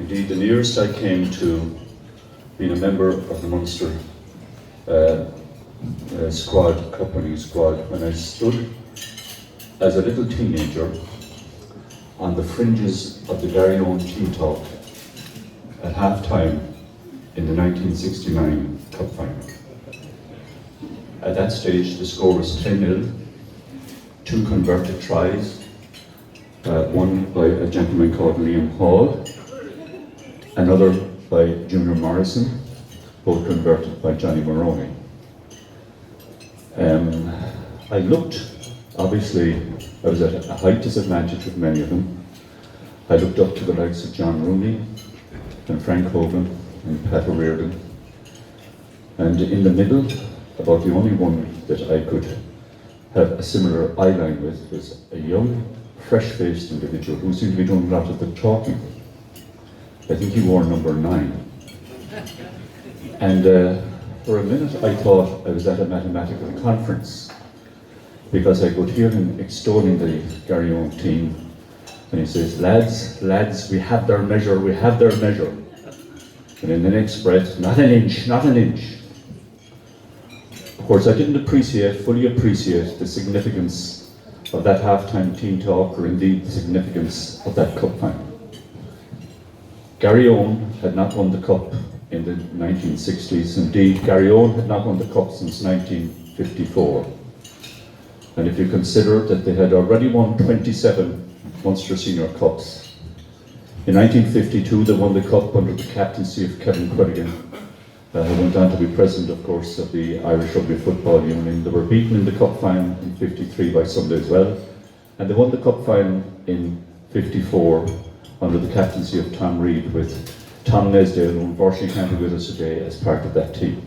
Indeed, the nearest I came to being a member of the Munster squad, cup winning squad, when I stood as a little teenager on the fringes of the Garryowen team talk at half-time in the 1969 cup final. At that stage, the score was 10-0, 2 converted tries, one by a gentleman called Liam Hall, another by Junior Morrison, both converted by Johnny Maroney. I looked, obviously, I was at a height disadvantage with many of them. I looked up to the likes of John Rooney and Frank Hogan and Pat O'Riordan. And in the middle, about the only one that I could have a similar eye line with was a young, fresh-faced individual who seemed to be doing a lot of the talking. I think he wore number 9. And for a minute I thought I was at a mathematical conference, because I could hear him extolling the Garryowen team, and he says, lads, we have their measure, we have their measure. And in the next breath, not an inch, not an inch. Of course, I didn't fully appreciate the significance of that half-time team talk, or indeed the significance of that cup final. Garryowen had not won the cup in the 1960s. Indeed, Garryowen had not won the cup since 1954. And if you consider that they had already won 27 Munster Senior Cups. In 1952, they won the cup under the captaincy of Kevin Quilligan, who went on to be president, of course, of the Irish Rugby Football Union. They were beaten in the cup final in 53 by Sunday as well. And they won the cup final in 54 under the captaincy of Tom Reid, with Tom Nesdale, who unfortunately can't be with us today, as part of that team.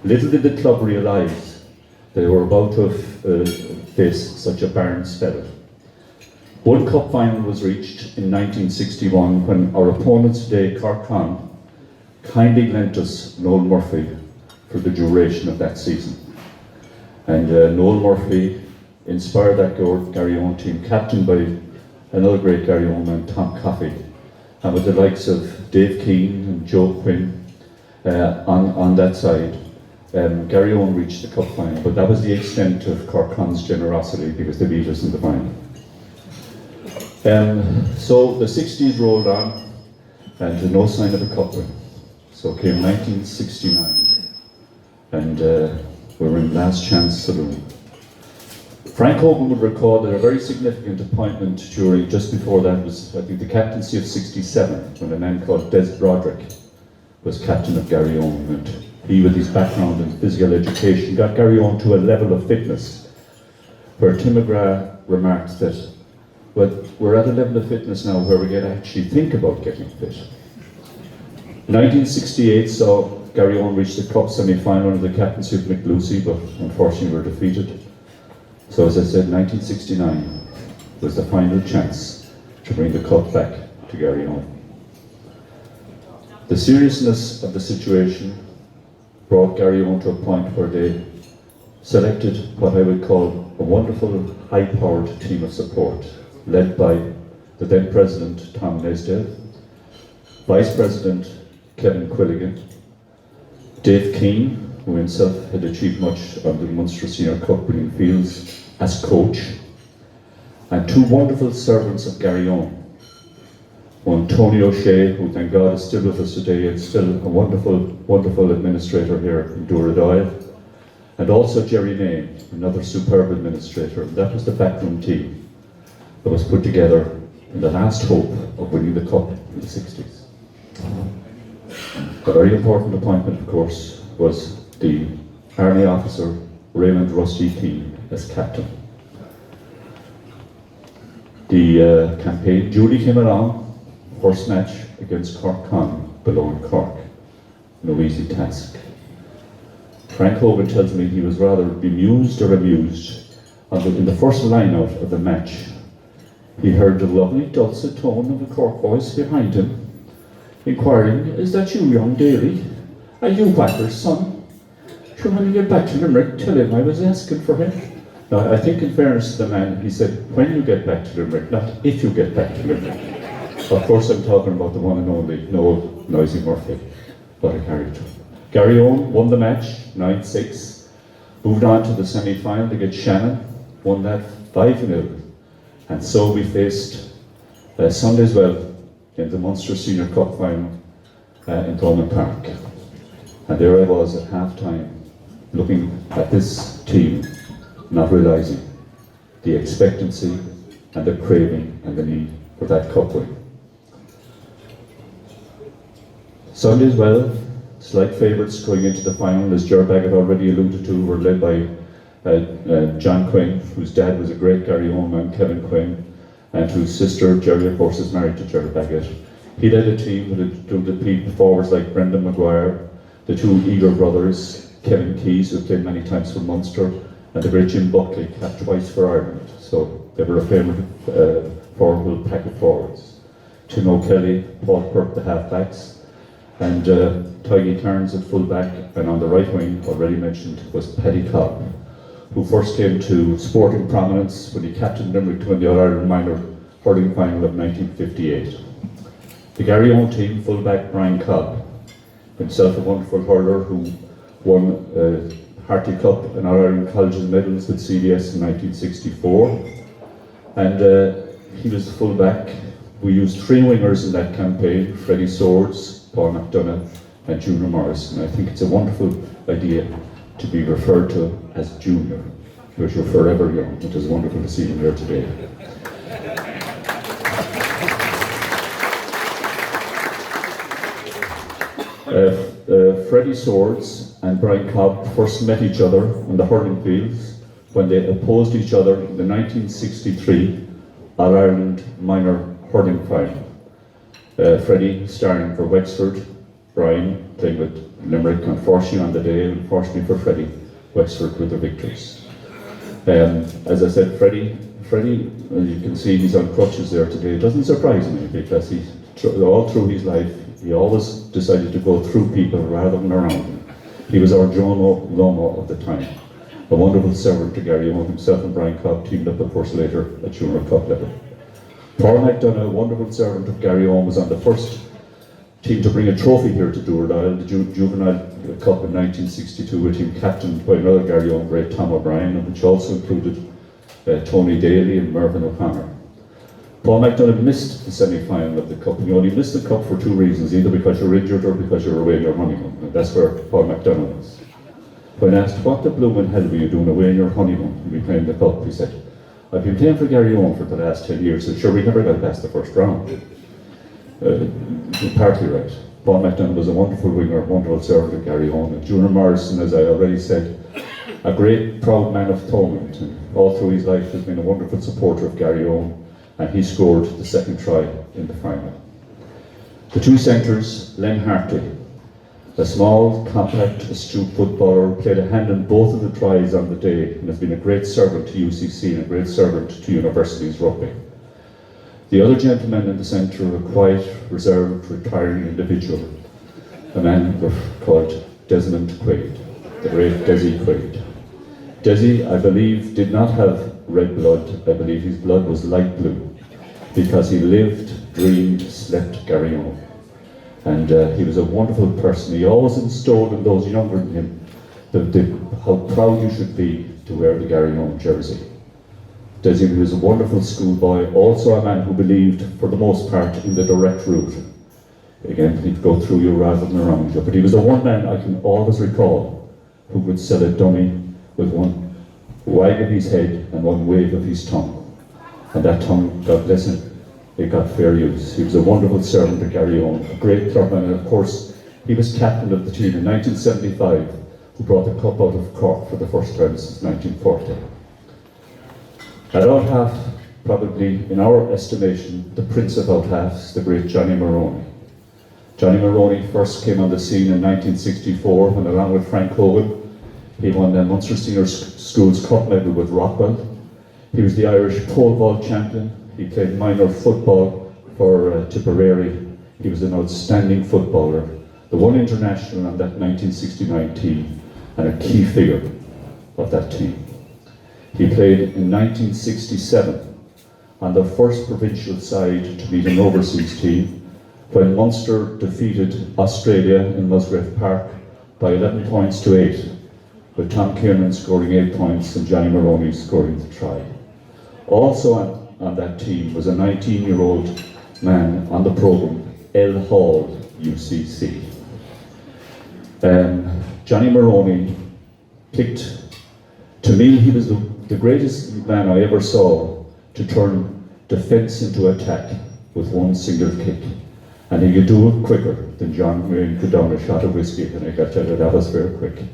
Little did the club realise they were about to face such a barren spell. One cup final was reached in 1961 when our opponents today, Cork Con, kindly lent us Noel Murphy for the duration of that season. And Noel Murphy inspired that Garryowen team, captained by another great Garryowen man, Tom Coffey, and with the likes of Dave Keane and Joe Quinn on that side. Garryowen reached the cup final, but that was the extent of Cork Con's generosity, because they beat us in the final. So the 60s rolled on, and no sign of a cup win. So came 1969, and we were in last chance saloon. Frank Hogan would recall that a very significant appointment just before that was, I think, the captaincy of 67, when a man called Des Broderick was captain of Garryowen, and he, with his background in physical education, got Garryowen to a level of fitness where Tim McGrath remarked that, well, we're at a level of fitness now where we can actually think about getting fit. 1968 saw Garryowen reach the cup semi-final under the captaincy of Mick Lucy, but unfortunately were defeated. So as I said, 1969 was the final chance to bring the cup back to Garryowen. The seriousness of the situation brought Garryowen to a point where they selected what I would call a wonderful, high-powered team of support, led by the then President Tom Nesdale, Vice President Kevin Quilligan, Dave Keane, who himself had achieved much on the Munster Senior Cup winning fields as coach, and 2 wonderful servants of Garryowen. One, Tony O'Shea, who thank God is still with us today and still a wonderful, wonderful administrator here in Dooradoyle, and also Jerry Nain, another superb administrator. That was the backroom team that was put together in the last hope of winning the cup in the 60s. A very important appointment, of course, was the Army officer Raymond Rusty Keane as captain. The campaign duly came along. First match against Cork Con below in Cork. No easy task. Frank Hogan tells me he was rather bemused or amused in the first line out of the match. He heard the lovely dulcet tone of a Cork voice behind him, inquiring, "Is that you, young Daly? Are you Whacker's son? Sure, when you get back to Limerick, tell him I was asking for him." Now, I think in fairness to the man, he said, when you get back to Limerick, not if you get back to Limerick. Of course I'm talking about the one and only Noel Noisy Murphy. What a character. Garryowen won the match, 9-6. Moved on to the semi-final to get Shannon, won that 5-0. And so we faced Sunday as well in the Munster Senior Cup final in Thomond Park. And there I was at half-time, looking at this team, not realising the expectancy and the craving and the need for that cup win. Sunday as well, slight favourites going into the final, as Ger Baggett already alluded to, were led by John Quinn, whose dad was a great Garryowen man, Kevin Quinn, and whose sister, Jerry, of course, is married to Ger Baggett. He led a team with the forwards like Brendan Maguire, the two Eager brothers, Kevin Keyes, who played many times for Munster, and the great Jim Buckley, capped twice for Ireland. So they were a formidable pack of forwards. Tim O'Kelly, Paul Kirk, the half-backs, and Tiggy Cairns at full-back, and on the right wing, already mentioned, was Paddy Cobb, who first came to sporting prominence when he captained Limerick to win the All-Ireland Minor hurling final of 1958. The Garryowen team, full-back Brian Cobb, himself a wonderful hurler who won Harty Cup and All-Ireland Colleges medals with CDS in 1964. And he was the full-back. We used three wingers in that campaign, Freddie Swords, Paul McDonough and Junior Morris. And I think it's a wonderful idea to be referred to as Junior, because you're forever young. It is wonderful to see you here today. Freddie Swords and Brian Cobb first met each other on the hurling fields when they opposed each other in the 1963 All-Ireland Minor hurling final. Freddie starring for Wexford, Brian playing with Limerick, unfortunately on the day, unfortunately for Freddie, Wexford with the victors. As I said, Freddie, as you can see, he's on crutches there today. It doesn't surprise me, because he, all through his life, he always decided to go through people rather than around them. He was our Jono Lomo of the time, a wonderful servant to Garryowen. Himself and Brian Cobb teamed up, of course, later at Junior Cup level. Paul McDonough, a wonderful servant of Garryowen, was on the first team to bring a trophy here to Dúrdáil, the Juvenile Cup in 1962, with him captained by another Garryowen great, Tom O'Brien, and which also included Tony Daly and Mervyn O'Connor. Paul McDonough missed the semi-final of the Cup, and you only missed the Cup for two reasons, either because you're injured or because you're away on your honeymoon, and that's where Paul McDonough was. When asked, what the blooming hell were you doing away on your honeymoon when we playing the Cup, he said, I've been playing for Garryowen for the last 10 years, so sure, we never got past the first round. Partly right. Paul McDonough was a wonderful winger, wonderful servant at Garryowen, and Junior Morrison, as I already said, a great proud man of Thomond, and all through his life has been a wonderful supporter of Garryowen, and he scored the second try in the final. The two centres, Len Hartley, a small, compact, astute footballer, played a hand in both of the tries on the day and has been a great servant to UCC and a great servant to University's rugby. The other gentleman in the centre, a quiet, reserved, retiring individual, a man called Desmond Quaid, the great Desi Quaid. Desi, I believe, did not have red blood. I believe his blood was light blue, because he lived, dreamed, slept Garryowen. And he was a wonderful person. He always instilled in those younger than him how proud you should be to wear the Garryowen jersey. Desi was a wonderful schoolboy, also a man who believed, for the most part, in the direct route. Again, he'd go through you rather than around you. But he was the one man I can always recall who would sell a dummy with one wag of his head and one wave of his tongue. And that tongue, God bless him, it got fair use. He was a wonderful servant at Garryowen, a great clubman, and of course, he was captain of the team in 1975, who brought the cup out of Cork for the first time since 1940. At out half, probably in our estimation, the prince of out halves, the great Johnny Maroney. Johnny Maroney first came on the scene in 1964 when, along with Frank Hogan, he won the Munster Senior Schools Cup medal with Rockwell. He was the Irish pole vault champion. He played minor football for Tipperary. He was an outstanding footballer, the one international on that 1969 team, and a key figure of that team. He played in 1967 on their first provincial side to beat an overseas team, when Munster defeated Australia in Musgrave Park by 11 points to 8, with Tom Kieran scoring 8 points and Johnny Maroney scoring the try. Also on that team was a 19-year-old man on the programme, L. Hall, UCC. Johnny Maroney picked, to me, he was the greatest man I ever saw to turn defence into attack with one single kick. And he could do it quicker than John Wayne could down a shot of whiskey, and I got to that was very quick.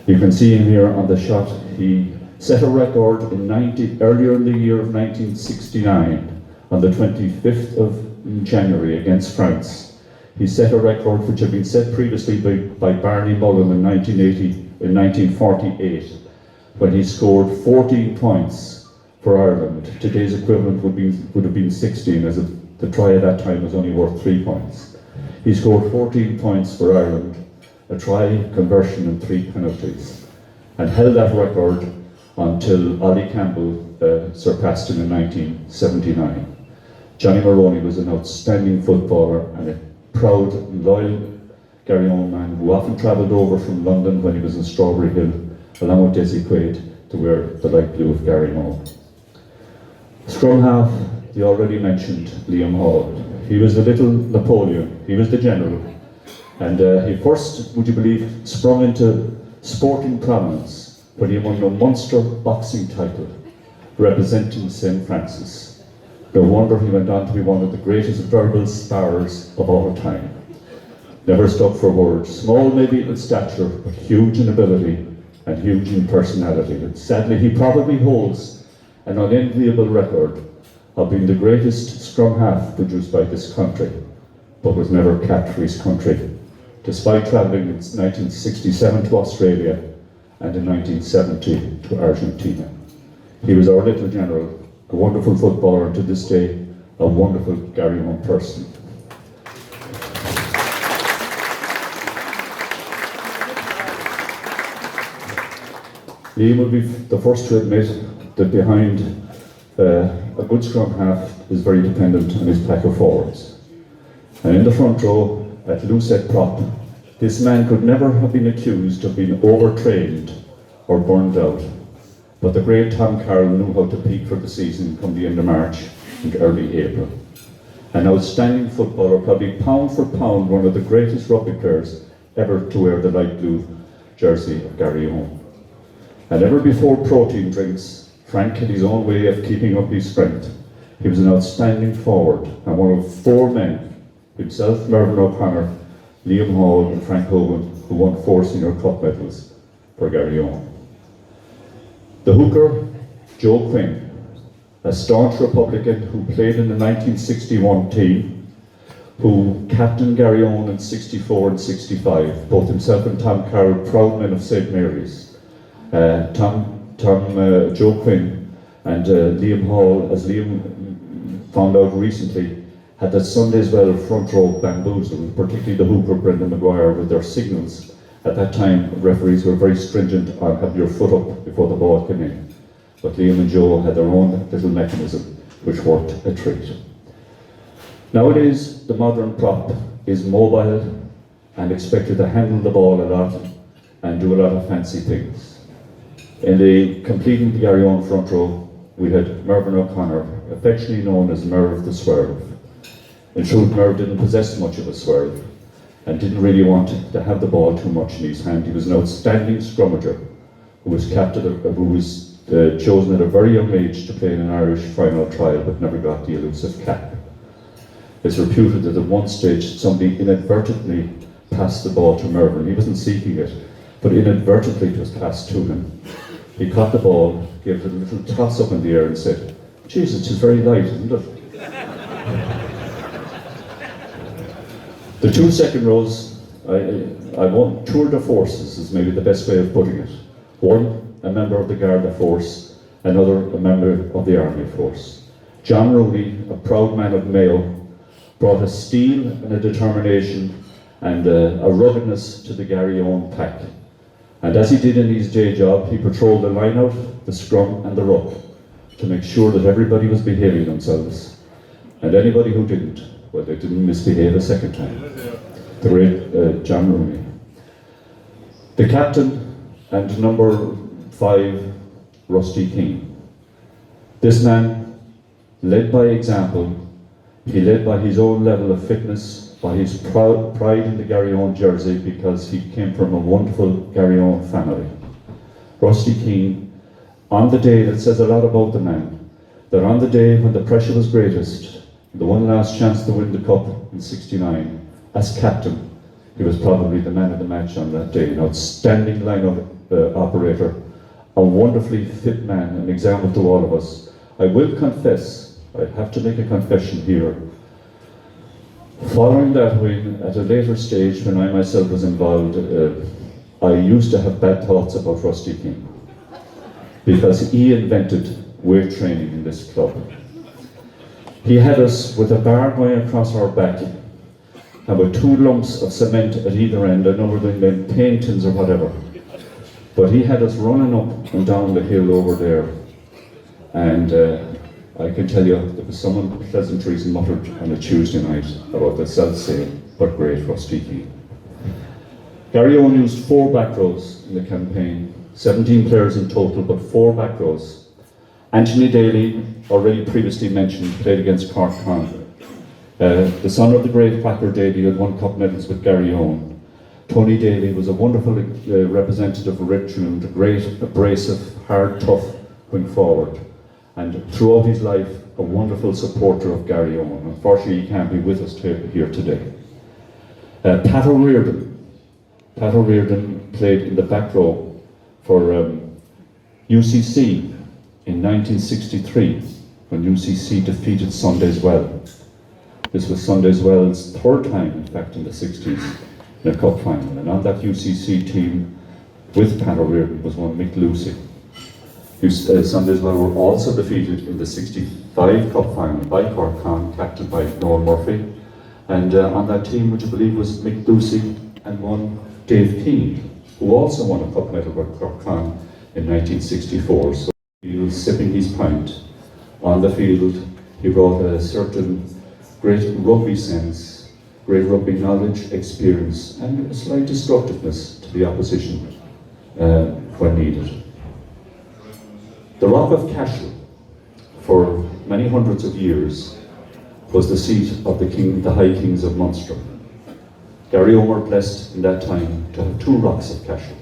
You can see him here on the shot. He set a record earlier in the year of 1969, on the 25th of January against France. He set a record which had been set previously by Barney Mullen in 1948, when he scored 14 points for Ireland. Today's equivalent would have been 16, as the try at that time was only worth 3 points. He scored 14 points for Ireland, a try, conversion and 3 penalties, and held that record until Ollie Campbell surpassed him in 1979. Johnny Maroney was an outstanding footballer and a proud and loyal Garryowen man who often travelled over from London when he was in Strawberry Hill, along with Desi Quaid, to wear the light blue of Garryowen. Scrum half, the already mentioned Liam Hall. He was the little Napoleon, he was the general, and he first, would you believe, sprung into sporting prominence when he won the Munster boxing title, representing St. Francis. No wonder he went on to be one of the greatest verbal sparrers of all time. Never stuck for words, small maybe in stature, but huge in ability and huge in personality. And sadly, he probably holds an unenviable record of being the greatest scrum half produced by this country, but was never capped for his country, despite travelling in 1967 to Australia and in 1970 to Argentina. He was our little general, a wonderful footballer, and to this day, a wonderful Garryowen person. Liam will be the first to admit that behind a good scrum half is very dependent on his pack of forwards. And in the front row, at loosehead prop, this man could never have been accused of being overtrained or burned out. But the great Tom Carroll knew how to peak for the season come the end of March and early April. An outstanding footballer, probably pound for pound one of the greatest rugby players ever to wear the light blue jersey of Garryowen. And ever before protein drinks, Frank had his own way of keeping up his strength. He was an outstanding forward and one of 4 men, himself, Mervyn O'Connor, Liam Hall and Frank Hogan, who won 4 senior cup medals for Garryowen. The hooker, Joe Quinn, a staunch Republican who played in the 1961 team, who captained Garryowen in 64 and 65, both himself and Tom Carroll, proud men of St. Mary's. Joe Quinn and Liam Hall, as Liam found out recently, had that Sunday's well front row bamboozled, particularly the hooker Brendan Maguire with their signals. At that time, referees were very stringent on having your foot up before the ball came in. But Liam and Joe had their own little mechanism which worked a treat. Nowadays, the modern prop is mobile and expected to handle the ball a lot and do a lot of fancy things. In the completing the Garryowen front row, we had Mervyn O'Connor, affectionately known as Merv the Swerve. In truth, Merv didn't possess much of a swerve and didn't really want to have the ball too much in his hand. He was an outstanding scrummager who was chosen at a very young age to play in an Irish final trial but never got the elusive cap. It's reputed that at one stage somebody inadvertently passed the ball to Mervyn. He wasn't seeking it, but inadvertently it was passed to him. He caught the ball, gave it a little toss up in the air and said, "Jesus, it's very light, isn't it?" The 2 second rows, I want tour de forces is maybe the best way of putting it. One, a member of the Garda force, another, a member of the Army force. John Rooney, a proud man of Mayo, brought a steel and a determination and a ruggedness to the Garryowen pack. And as he did in his day job, he patrolled the line-out, the scrum and the ruck to to make sure that everybody was behaving themselves, and anybody who didn't, well, they didn't misbehave a second time. The great John Rooney. The captain and number 5, Rusty Keane. This man led by example. He led by his own level of fitness, by his pride in the Garryowen jersey, because he came from a wonderful Garryowen family. Rusty Keane, on the day, that says a lot about the man, that on the day when the pressure was greatest, the one last chance to win the cup in '69, as captain, he was probably the man of the match on that day. An outstanding line-up operator, a wonderfully fit man, an example to all of us. I will confess, I have to make a confession here. Following that win, at a later stage, when I myself was involved, I used to have bad thoughts about Rusty Keane, because he invented weight training in this club. He had us with a bar going across our back, and with 2 lumps of cement at either end. I know we're doing them paintings or whatever, but he had us running up and down the hill over there, and I can tell you there was some unpleasantries muttered on a Tuesday night about the self-same but great Rusty Keane. Garryowen used 4 back rows in the campaign, 17 players in total, but 4 back rows. Anthony Daly, already previously mentioned, played against Cork Con. The son of the great Quacker Daly had won cup medals with Garryowen. Tony Daly was a wonderful representative of Richmond, a great, abrasive, hard, tough going forward, and throughout his life a wonderful supporter of Garryowen. Unfortunately, he can't be with us here today. Pat O'Riordan played in the back row for UCC in 1963, when UCC defeated Sundayswell. This was Sundayswell's 3rd time, in fact, in the 60s in a cup final. And on that UCC team, with Pat O'Riordan, was one Mick Lucy. Sundayswell were also defeated in the 65 cup final by Cork Con, captained by Noel Murphy. And on that team, would you believe, was Mick Lucy and one Dave Keane, who also won a cup medal with Cork Con in 1964. So he was sipping his pint on the field. He brought a certain great rugby sense, great rugby knowledge, experience, and a slight destructiveness to the opposition when needed. The Rock of Cashel, for many hundreds of years, was the seat of the High Kings of Munster. Garryowen were blessed in that time to have 2 Rocks of Cashel.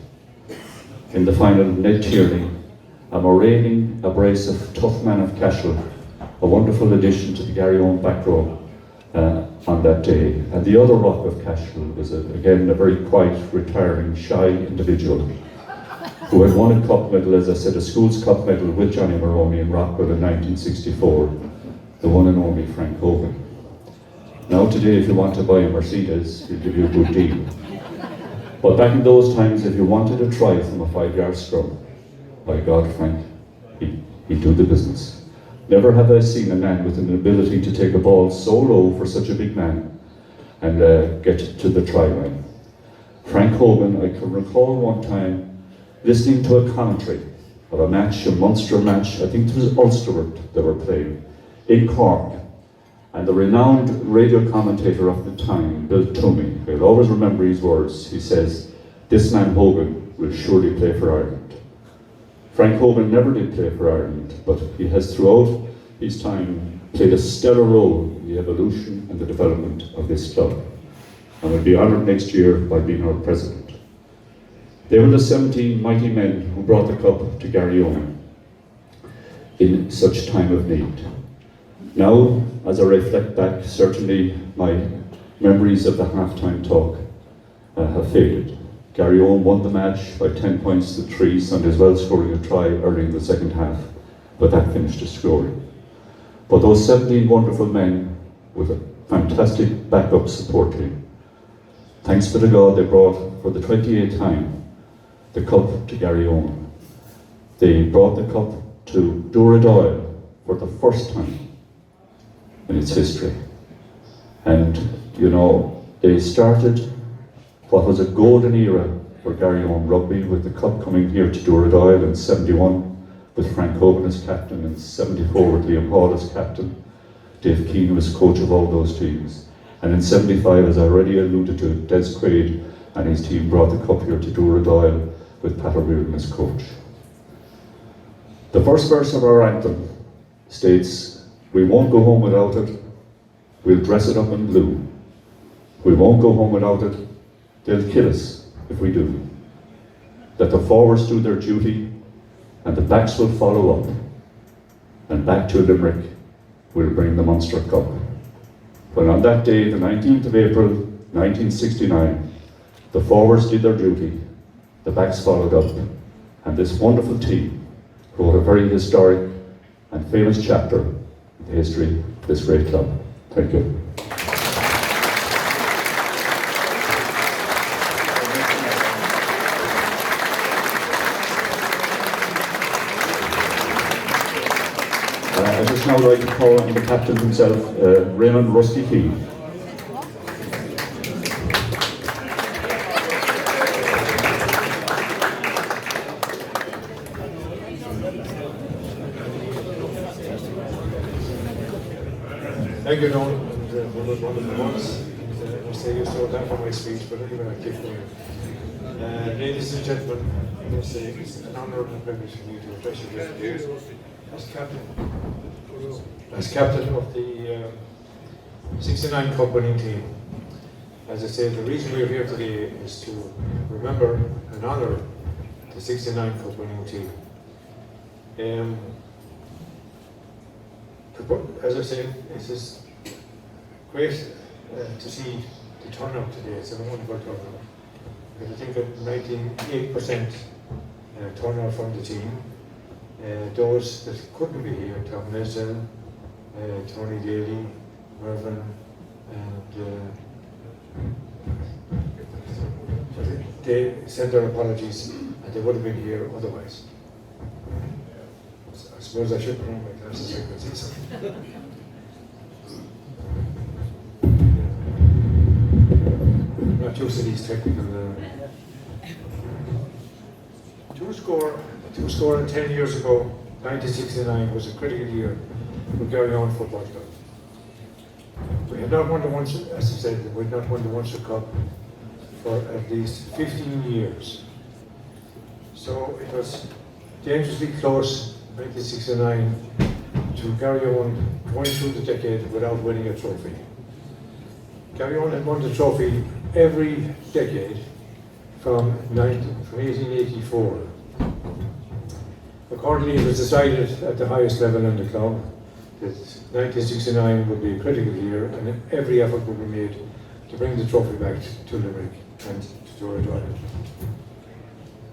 In the final, Ned Tierney, a moraining, abrasive, tough man of Cashel, a wonderful addition to the Garryowen back row on that day. And the other Rock of Cashel was, again, a very quiet, retiring, shy individual who had won a cup medal, as I said, a school's cup medal with Johnny Maroney in Rockwood in 1964, the one and only Frank Hogan. Now today, if you want to buy a Mercedes, he'll give you a good deal. But back in those times, if you wanted a try from a 5-yard scrum, by God, Frank, he'd do the business. Never have I seen a man with an ability to take a ball so low for such a big man and get to the try line. Frank Hogan, I can recall one time listening to a commentary of a match, a Munster match, I think it was Ulster they were playing, in Cork. And the renowned radio commentator of the time, Bill Toomey, I'll always remember his words. He says, "This man Hogan will surely play for Ireland." Frank Hogan never did play for Ireland, but he has throughout his time played a stellar role in the evolution and the development of this club, and will be honoured next year by being our president. They were the 17 mighty men who brought the cup to Garryowen in such time of need. Now, as I reflect back, certainly my memories of the half-time talk have faded. Garryowen won the match by 10 points to 3, Sundayswell scoring a try early in the second half, but that finished the scoring. But those 17 wonderful men with a fantastic backup support team, thanks be to God, they brought for the 28th time the cup to Garryowen. They brought the cup to Dooradoyle for the first time in its history. And, you know, they started what was a golden era for Garryowen rugby, with the cup coming here to Dooradoyle in '71, with Frank Hogan as captain, and 74 with Liam Hall as captain. Dave Keane was coach of all those teams. And in 75, as I already alluded to, Des Quaid and his team brought the cup here to Dooradoyle with Pat O'Riordan as coach. The first verse of our anthem states, "We won't go home without it, we'll dress it up in blue. We won't go home without it, they'll kill us if we do. Let the forwards do their duty, and the backs will follow up. And back to Limerick, we'll bring the Munster Cup." When on that day, the 19th of April, 1969, the forwards did their duty, the backs followed up, and this wonderful team wrote a very historic and famous chapter in the history of this great club. Thank you. I'd just now like to call on the captain himself, Raymond Rusty Keane. Thank you, Noel, and one of the ones. I say you saw that for my speech, but anyway, I'll keep going. Ladies and gentlemen, I must say it's an honour and a privilege for me to address you here today as captain of the 69 Cup winning team. As I say, the reason we're here today is to remember and honour the 69 Cup winning team. As I said, it's just great to see the turnout today. It's a wonderful turnout. I think that 98% turnout from the team. Those that couldn't be here, Tom Nesel, Tony Daly, Mervyn, and they sent their apologies, and they would have been here otherwise. I suppose I should put on my glasses so I can see something. I'm not used to these technical. Two score 10 years ago, 1969 was a critical year for Garryowen Football Club. We had not won the Munster, as I said, we had not won the Munster Cup for at least 15 years. So it was dangerously close, 1969, to Garryowen going through the decade without winning a trophy. Garryowen had won the trophy every decade from 1884. Accordingly, it was decided at the highest level in the club that 1969 would be a critical year, and every effort would be made to bring the trophy back to Limerick and to Dooradoyle.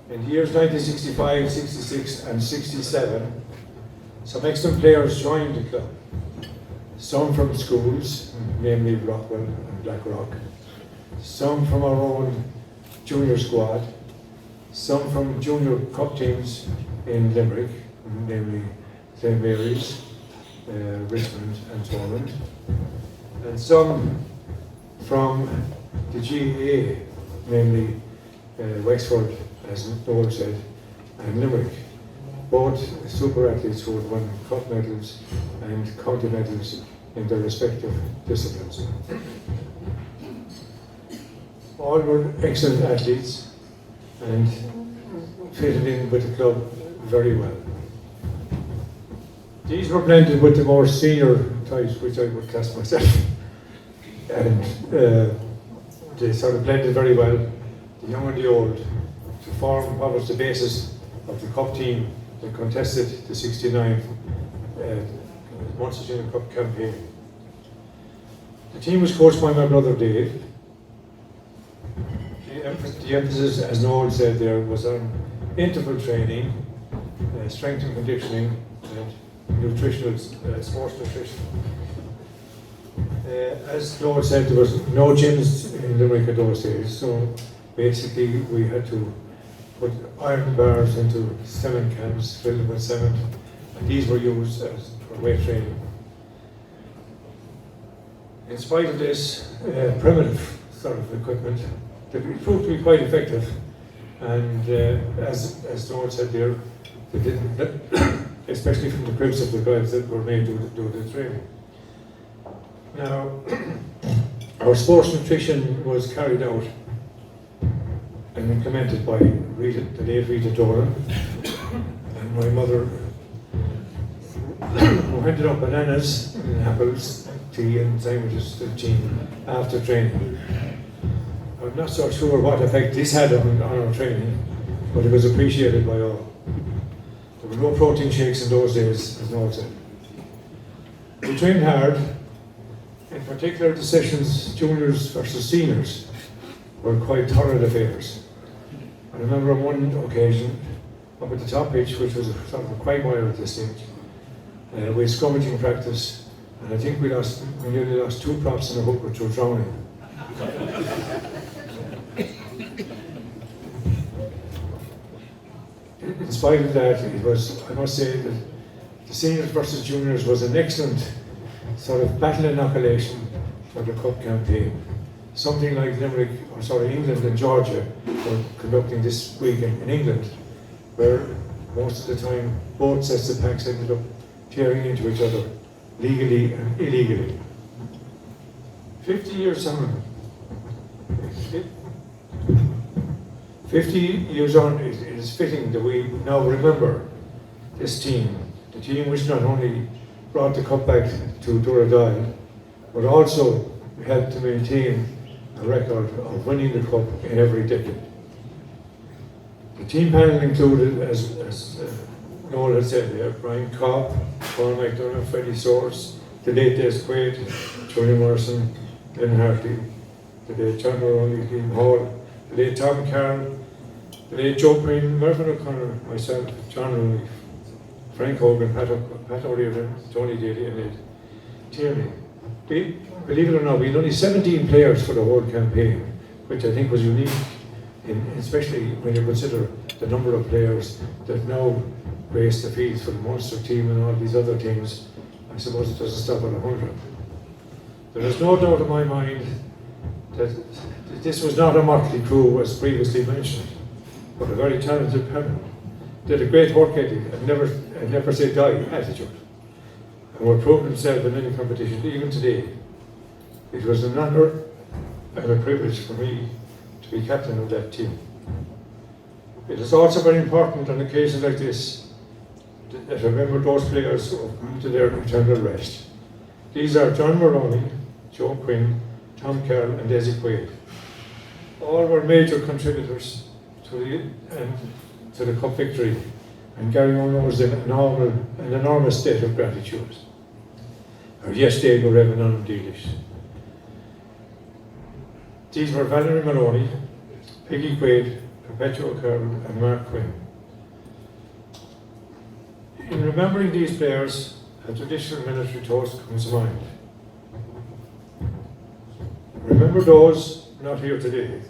In the years 1965, 66 and 67, some excellent players joined the club. Some from schools, namely Rockwell and Blackrock. Some from our own junior squad. Some from junior cup teams in Limerick, namely St. Mary's, Richmond and Thomond. And some from the GAA, namely Wexford, as Noel said, and Limerick. Both super athletes who had won cup medals and county medals in their respective disciplines. All were excellent athletes and fitted in with the club very well. These were blended with the more senior types, which I would class myself, and they sort of blended very well, the young and the old, to form what was the basis of the cup team that contested the 69 Munster Junior Cup campaign. The team was coached by my brother Dave. The emphasis, as Noel said there, was on interval training, strength and conditioning, and nutritional, sports nutrition. As Noel said, there was no gyms in Limerick at those days, so basically we had to put iron bars into cement cans filled with cement, and these were used for weight training. In spite of this primitive sort of equipment, it proved to be quite effective, and as Noel said there, they didn't, especially from the cribs of the guys that were made to do the training. Now, our sports nutrition was carried out and implemented by Rita, the late Rita Doran, and my mother, who handed up bananas and apples, tea and sandwiches to the team after training. I'm not so sure what effect this had on our training, but it was appreciated by all. There were no protein shakes in those days, as Noel said. We trained hard. In particular, the sessions, juniors versus seniors, were quite torrid affairs. I remember on one occasion, up at the top pitch, which was a sort of a quagmire at this stage, we had scrummaging practice, and I think we nearly lost 2 props in a hooker through drowning. In spite of that, it was, I must say that the seniors versus juniors was an excellent sort of battle inoculation for the Cup campaign. Something like Limerick, or sorry, England and Georgia were conducting this week in England, where most of the time both sets of packs ended up tearing into each other, legally and illegally. 50 years on, 50 years on, it is fitting that we now remember this team, the team which not only brought the cup back to Dúradán, but also helped to maintain a record of winning the cup in every decade. The team panel included, as Noel had said there, Brian Cobb, Paul McDonough, Freddie Soares, the late Des Quaid, Tony Morrison, Glenn Hartley, the late John O'Reilly, Liam Hall, the late Tom Carroll, the late Joe Quinn, Mervyn O'Connor, myself, John Rooney, Frank Hogan, Pat O'Riordan, Tony Daly, and Ed Tierney. Believe it or not, we had only 17 players for the whole campaign, which I think was unique, especially when you consider the number of players that now grace the fields for the Munster team and all these other teams. I suppose it doesn't stop at 100. There is no doubt in my mind that this was not a motley crew, as previously mentioned, but a very talented panel. Did a great work ethic and never say die attitude, and were proved themselves in any competition, even today. It was an honour and a privilege for me to be captain of that team. It is also very important on occasions like this that remember those players who have come to their eternal rest. These are John Mulroney, Joe Quinn, Tom Carroll and Des Quaid. All were major contributors to the cup victory, and Garryowen owes them an enormous debt of gratitude. Or yes, they go Reverend on Dealish. These were Valerie Maloney, Peggy Quaid, Perpetua Carroll and Mark Quinn. In remembering these players, a traditional military toast comes to mind. Remember those not here today,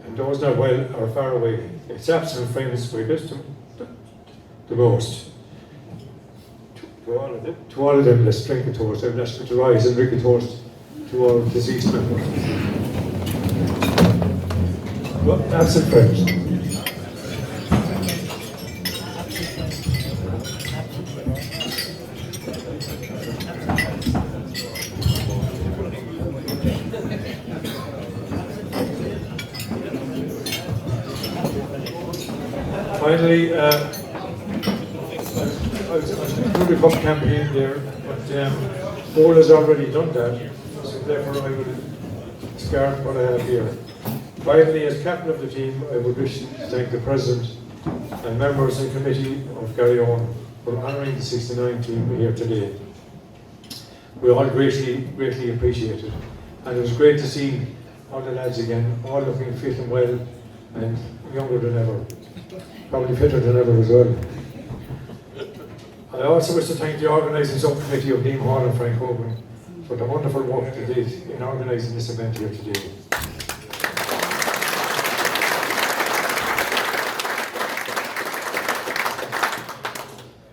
and those not well or far away. It's absent friends we miss them the most. To all of them, let's drink a toast. I'm asking to rise and drink a toast to all deceased members. Well, absent friends. Finally, I was through the cup campaign there, but Noel has already done that, so therefore I will start what I have here. Finally, as captain of the team, I would wish to thank the president and members and committee of Garryowen for honouring the 69 team here today. We all greatly appreciate it, and it was great to see all the lads again, all looking fit and well, and younger than ever. Probably fitter than ever as well. I also wish to thank the organising subcommittee of Liam Hall and Frank Hogan for the wonderful work they did in organising this event here today.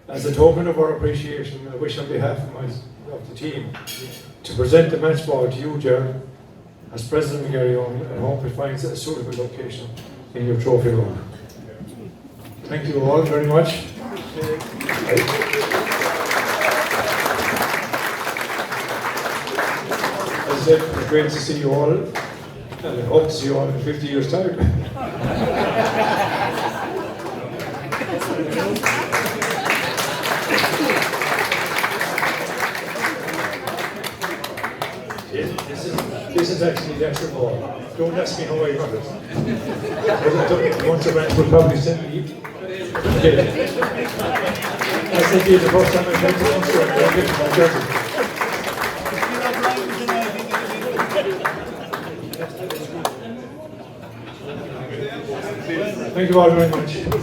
As a token of our appreciation, I wish on behalf of the team to present the match ball to you, Gerald, as President of Garryowen, and hope it finds a suitable location in your trophy room. Thank you all very much. As I said, it's great to see you all, and I hope to see you all in 50 years' time. This is actually the extra ball. Don't ask me how I got it. The Munster branch will probably send me. I said the first time I came to Munster, I got it in my jersey. Thank you all very much.